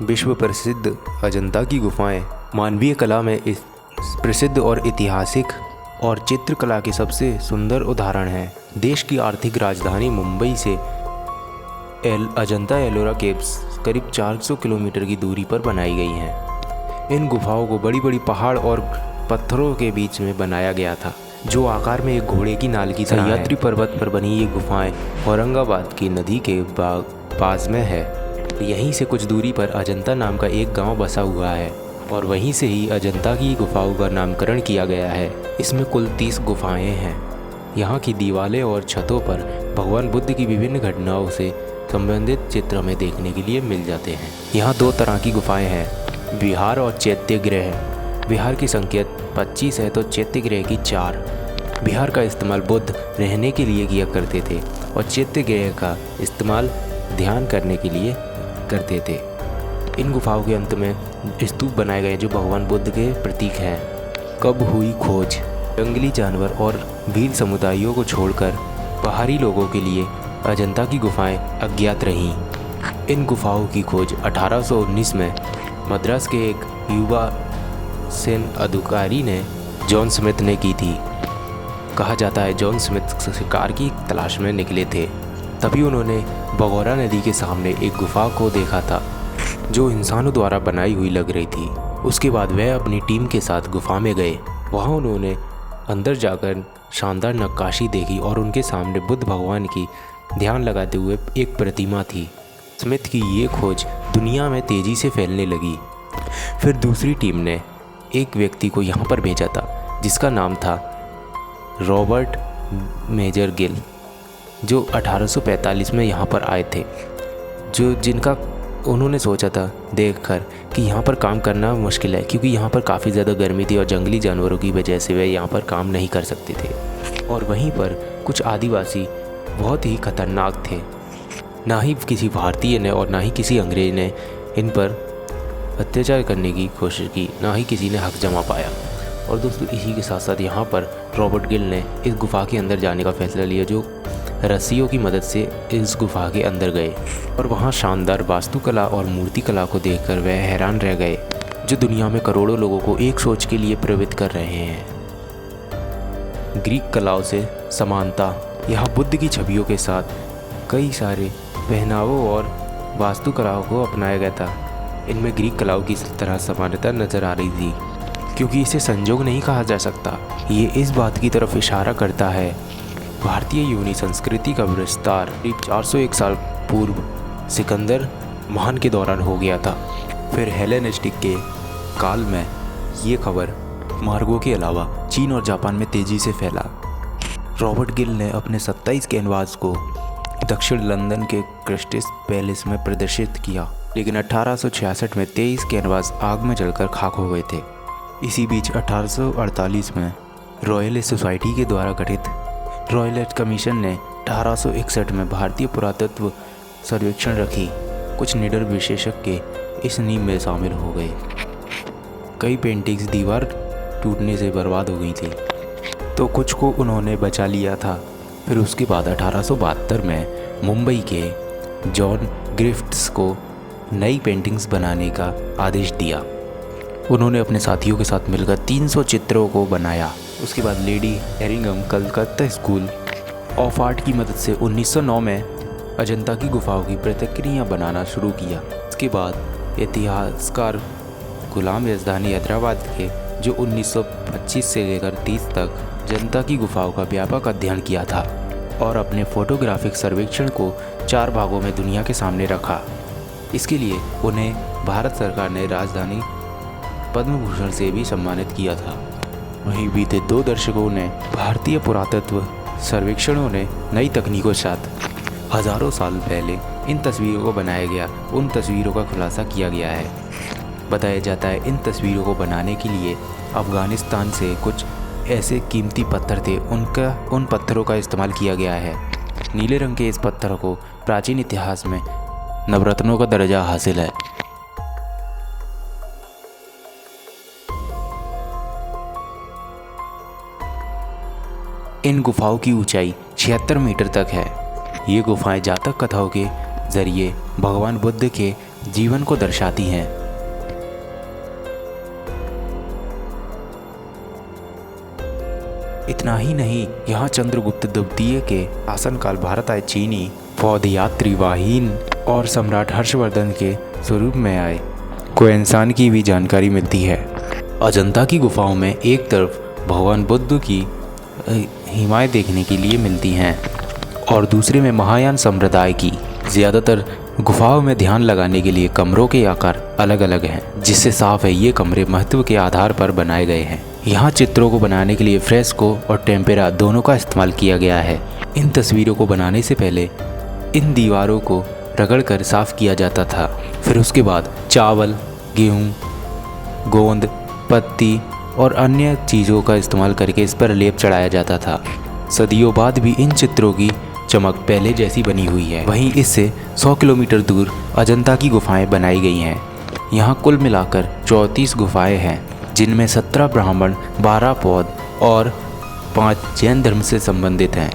विश्व प्रसिद्ध अजंता की गुफाएं मानवीय कला में इस प्रसिद्ध और ऐतिहासिक और चित्रकला के सबसे सुंदर उदाहरण हैं। देश की आर्थिक राजधानी मुंबई से अजंता एलोरा केव्स करीब 400 किलोमीटर की दूरी पर बनाई गई हैं। इन गुफाओं को बड़ी बड़ी पहाड़ और पत्थरों के बीच में बनाया गया था, जो आकार में एक घोड़े की नाल की तरह। सह्याद्री पर्वत पर बनी ये गुफाएं औरंगाबाद की नदी के पास में है। यहीं से कुछ दूरी पर अजंता नाम का एक गांव बसा हुआ है और वहीं से ही अजंता की गुफाओं का नामकरण किया गया है। इसमें कुल 30 गुफाएं हैं। यहाँ की दीवारें और छतों पर भगवान बुद्ध की विभिन्न घटनाओं से संबंधित चित्र हमें देखने के लिए मिल जाते हैं। यहाँ 2 तरह की गुफाएं हैं, विहार और चैत्यगृह। विहार की संकेत 25 है तो चैत्यगृह की 4। विहार का इस्तेमाल बुद्ध रहने के लिए किया करते थे और चैत्यगृह का इस्तेमाल ध्यान करने के लिए करते थे। इन गुफाओं के अंत में स्तूप बनाए गए जो भगवान बुद्ध के प्रतीक हैं। कब हुई खोज? जंगली जानवर और भील समुदायों को छोड़कर पहाड़ी लोगों के लिए अजंता की गुफाएं अज्ञात रहीं। इन गुफाओं की खोज 1819 में मद्रास के एक युवा सैन्य अधिकारी ने जॉन स्मिथ ने की थी। कहा जाता है जॉन स्मिथ शिकार की तलाश में निकले थे, तभी उन्होंने बगौरा नदी के सामने एक गुफा को देखा था जो इंसानों द्वारा बनाई हुई लग रही थी। उसके बाद वह अपनी टीम के साथ गुफा में गए। वहाँ उन्होंने अंदर जाकर शानदार नक्काशी देखी और उनके सामने बुद्ध भगवान की ध्यान लगाते हुए एक प्रतिमा थी। स्मिथ की ये खोज दुनिया में तेज़ी से फैलने लगी। फिर दूसरी टीम ने एक व्यक्ति को यहाँ पर भेजा था जिसका नाम था रॉबर्ट मेजर गिल, जो 1845 में यहाँ पर आए थे। जिनका उन्होंने सोचा था देखकर कि यहाँ पर काम करना मुश्किल है, क्योंकि यहाँ पर काफ़ी ज़्यादा गर्मी थी और जंगली जानवरों की वजह से वे यहाँ पर काम नहीं कर सकते थे। और वहीं पर कुछ आदिवासी बहुत ही खतरनाक थे। ना ही किसी भारतीय ने और ना ही किसी अंग्रेज ने इन पर अत्याचार करने की कोशिश की, ना ही किसी ने हक जमा पाया। और दोस्तों इसी के साथ साथ यहाँ पर रॉबर्ट गिल ने इस गुफा के अंदर जाने का फैसला लिया, जो रस्सियों की मदद से इस गुफा के अंदर गए और वहाँ शानदार वास्तुकला और मूर्तिकला को देखकर वह हैरान रह गए, जो दुनिया में करोड़ों लोगों को एक सोच के लिए प्रेरित कर रहे हैं। ग्रीक कलाओं से समानता। यहाँ बुद्ध की छवियों के साथ कई सारे पहनावों और वास्तुकलाओं को अपनाया गया था। इनमें ग्रीक कलाओं की तरह समानता नजर आ रही थी, क्योंकि इसे संजोग नहीं कहा जा सकता। ये इस बात की तरफ इशारा करता है भारतीय यूनी संस्कृति का विस्तार करीब 401 साल पूर्व सिकंदर महान के दौरान हो गया था। फिर हेलेनिस्टिक के काल में ये खबर मार्गों के अलावा चीन और जापान में तेज़ी से फैला। रॉबर्ट गिल ने अपने 27 कैनवास को दक्षिण लंदन के क्रिस्टिस पैलेस में प्रदर्शित किया, लेकिन 1866 में 23 कैनवास आग में जलकर खाक हो गए थे। इसी बीच 1848 में रॉयल सोसाइटी के द्वारा गठित रॉयल कमीशन ने 1861 में भारतीय पुरातत्व सर्वेक्षण रखी। कुछ निडर विशेषज्ञ इस नींव में शामिल हो गए। कई पेंटिंग्स दीवार टूटने से बर्बाद हो गई थी, तो कुछ को उन्होंने बचा लिया था। फिर उसके बाद 1872 में मुंबई के जॉन ग्रिफ्ट्स को नई पेंटिंग्स बनाने का आदेश दिया। उन्होंने अपने साथियों के साथ मिलकर 300 चित्रों को बनाया। उसके बाद lady Herringham Calcutta school of art की मदद से 1909 में अजंता की गुफाओं की प्रतिकृतियाँ बनाना शुरू किया। इसके बाद इतिहासकार गुलाम राजधानी हैदराबाद के जो 1925 से लेकर 30 तक अजंता की गुफाओं का व्यापक अध्ययन किया था और अपने फोटोग्राफिक सर्वेक्षण को 4 भागों में दुनिया के सामने रखा। इसके लिए उन्हें भारत सरकार ने राजधानी पद्म भूषण से भी सम्मानित किया था। वहीं बीते 2 दशकों ने भारतीय पुरातत्व सर्वेक्षणों ने नई तकनीकों के साथ हजारों साल पहले इन तस्वीरों को बनाया गया, उन तस्वीरों का खुलासा किया गया है। बताया जाता है इन तस्वीरों को बनाने के लिए अफगानिस्तान से कुछ ऐसे कीमती पत्थर थे, उन पत्थरों का इस्तेमाल किया गया है। नीले रंग के इस पत्थर को प्राचीन इतिहास में नवरत्नों का दर्जा हासिल है। इन गुफाओं की ऊंचाई 76 मीटर तक है। ये गुफाएं जातक कथाओं के जरिए भगवान बुद्ध के जीवन को दर्शाती हैं। इतना ही नहीं, यहाँ चंद्रगुप्त द्वितीय के शासनकाल भारत आए चीनी बौद्ध यात्री वाहिन और सम्राट हर्षवर्धन के स्वरूप में आए को इंसान की भी जानकारी मिलती है। अजंता की गुफाओं में एक तरफ भगवान बुद्ध की हिमायत देखने के लिए मिलती हैं और दूसरे में महायान संप्रदाय की। ज़्यादातर गुफाओं में ध्यान लगाने के लिए कमरों के आकार अलग अलग हैं, जिससे साफ है ये कमरे महत्व के आधार पर बनाए गए हैं। यहाँ चित्रों को बनाने के लिए फ्रेस्को और टेम्पेरा दोनों का इस्तेमाल किया गया है। इन तस्वीरों को बनाने से पहले इन दीवारों को रगड़कर साफ किया जाता था। फिर उसके बाद चावल, गेहूँ, गोंद, पत्ती और अन्य चीज़ों का इस्तेमाल करके इस पर लेप चढ़ाया जाता था। सदियों बाद भी इन चित्रों की चमक पहले जैसी बनी हुई है। वहीं इससे 100 किलोमीटर दूर अजंता की गुफाएं बनाई गई हैं। यहाँ कुल मिलाकर 34 गुफाएं हैं, जिनमें 17 ब्राह्मण, 12 बौद्ध और 5 जैन धर्म से संबंधित हैं।